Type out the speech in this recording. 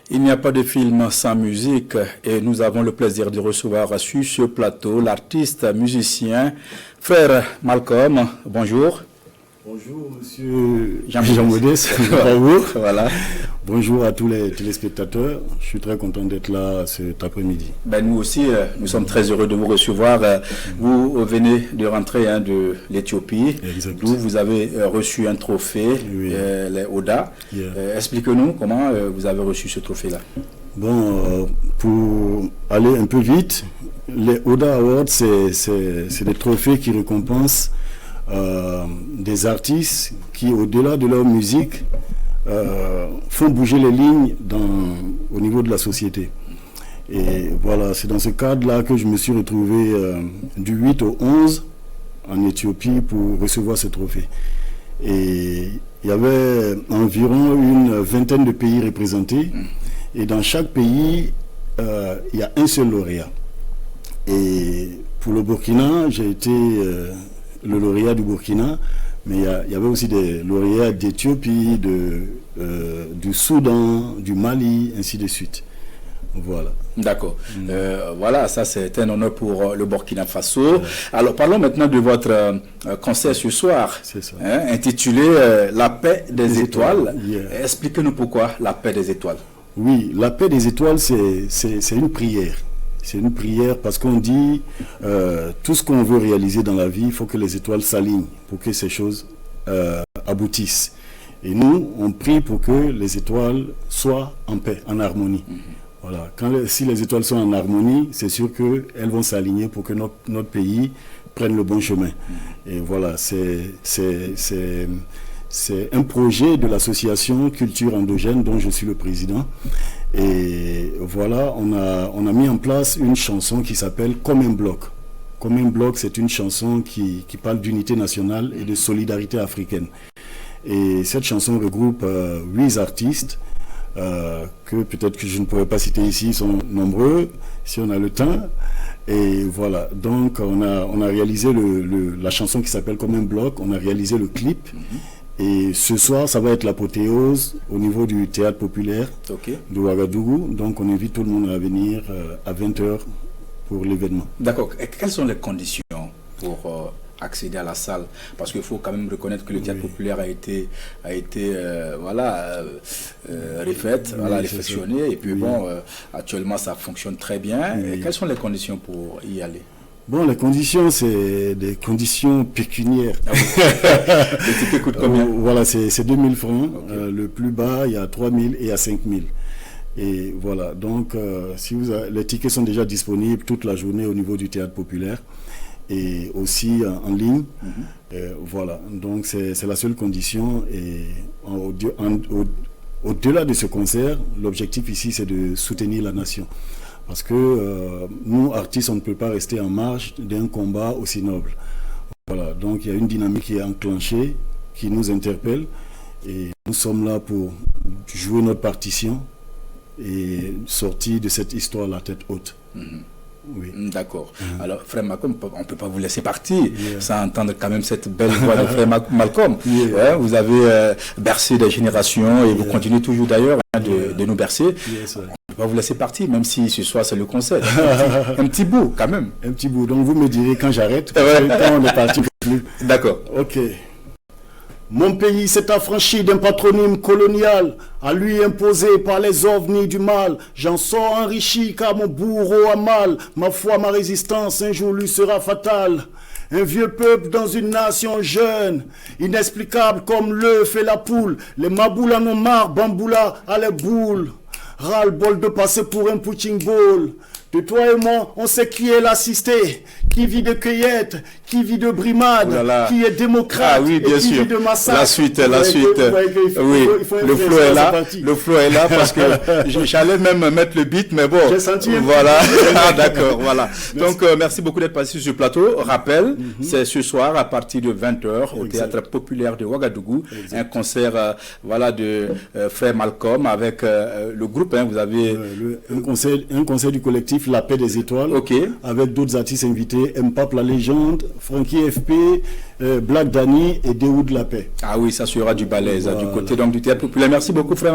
Il n'y a pas de film sans musique et nous avons le plaisir de recevoir sur ce plateau l'artiste musicien Frère Malcolm. Bonjour. Bonjour monsieur Jean Modeste. Voilà. Bonjour à tous les téléspectateurs. Je suis très content d'être là cet après-midi. Nous aussi, nous sommes très heureux de vous recevoir. Vous venez de rentrer de l'Éthiopie, d'où vous avez reçu un trophée, les Oda. Expliquez-nous comment vous avez reçu ce trophée-là. Bon, pour aller un peu vite, les Oda Awards, c'est des trophées qui récompensent des artistes qui, au-delà de leur musique, font bouger les lignes au niveau de la société. Et voilà, c'est dans ce cadre-là que je me suis retrouvé du 8 au 11 en Éthiopie pour recevoir ce trophée. Et il y avait environ une vingtaine de pays représentés. Et dans chaque pays, il y a un seul lauréat. Et pour le Burkina, j'ai été le lauréat du Burkina, mais il y avait aussi des lauréats d'Éthiopie, du Soudan, du Mali, ainsi de suite. Voilà. D'accord. Voilà, ça c'est un honneur pour le Burkina Faso. Alors parlons maintenant de votre concert ce soir, intitulé La paix des étoiles. Expliquez-nous pourquoi la paix des étoiles. Oui, la paix des étoiles, c'est une prière. C'est une prière parce qu'on dit tout ce qu'on veut réaliser dans la vie, il faut que les étoiles s'alignent pour que ces choses aboutissent. Et nous, on prie pour que les étoiles soient en paix, en harmonie. Voilà. Si les étoiles sont en harmonie, c'est sûr qu'elles vont s'aligner pour que notre pays prenne le bon chemin. Et voilà, c'est un projet de l'association Culture Endogène dont je suis le président. Et voilà, on a mis en place une chanson qui s'appelle Comme un bloc. Comme un bloc, c'est une chanson qui parle d'unité nationale et de solidarité africaine. Et cette chanson regroupe 8 artistes que peut-être que je ne pourrais pas citer ici, ils sont nombreux, si on a le temps. Et voilà, donc on a réalisé la chanson qui s'appelle Comme un bloc, on a réalisé le clip. Et ce soir, ça va être l'apothéose au niveau du théâtre populaire de Ouagadougou. Donc on invite tout le monde à venir à 20h pour l'événement. D'accord. Et quelles sont les conditions pour accéder à la salle? Parce qu'il faut quand même reconnaître que le théâtre populaire a été refait, réfectionné. Et puis actuellement ça fonctionne très bien. Et quelles sont les conditions pour y aller? Bon, les conditions, c'est des conditions pécuniaires. Le ticket coûte combien? Voilà, c'est 2000 francs. Le plus bas, il y a 3000 et il y a 5000. Et voilà, donc les tickets sont déjà disponibles toute la journée au niveau du théâtre populaire et aussi en ligne. Voilà, donc c'est la seule condition. Et au-delà de ce concert, l'objectif ici, c'est de soutenir la nation. Parce que nous, artistes, on ne peut pas rester en marge d'un combat aussi noble. Voilà, donc il y a une dynamique qui est enclenchée, qui nous interpelle. Et nous sommes là pour jouer notre partition et sortir de cette histoire la tête haute. Oui. D'accord. Alors, Frère Malcolm, on ne peut pas vous laisser partir sans entendre quand même cette belle voix de Frère Malcolm. Vous avez bercé des générations et vous continuez toujours d'ailleurs de nous bercer. On ne peut pas vous laisser partir, même si ce soir c'est le concert. Un petit bout quand même. Un petit bout. Donc vous me direz quand j'arrête, quand on est parti plus. D'accord. Ok. Mon pays s'est affranchi d'un patronyme colonial, à lui imposé par les ovnis du mal. J'en sors enrichi car mon bourreau a mal. Ma foi, ma résistance un jour lui sera fatale. Un vieux peuple dans une nation jeune, inexplicable comme l'œuf et la poule. Les maboules en ont marre, Bamboula à les boules. Ras-le-bol de passer pour un punching ball. De toi et moi, on sait qui est l'assisté, qui vit de cueillette, qui vit de brimade, qui est démocrate, oui, bien et qui sûr. vit de massacre. La suite. Oui, le flow est là. Le flow est là parce que j'allais même mettre le beat, mais bon. J'ai senti. Voilà. D'accord, voilà. Donc, merci beaucoup d'être passé sur ce plateau. Rappel, c'est ce soir à partir de 20h au Théâtre Populaire de Ouagadougou. Un concert, de Frère Malcolm avec le groupe. Vous avez un concert du collectif La Paix des Étoiles, avec d'autres artistes invités, Mpap la légende, Frankie FP, Black Danny et Déoud la Paix. Ah oui, ça sera du balèze, du côté donc du théâtre populaire. Merci beaucoup, frère.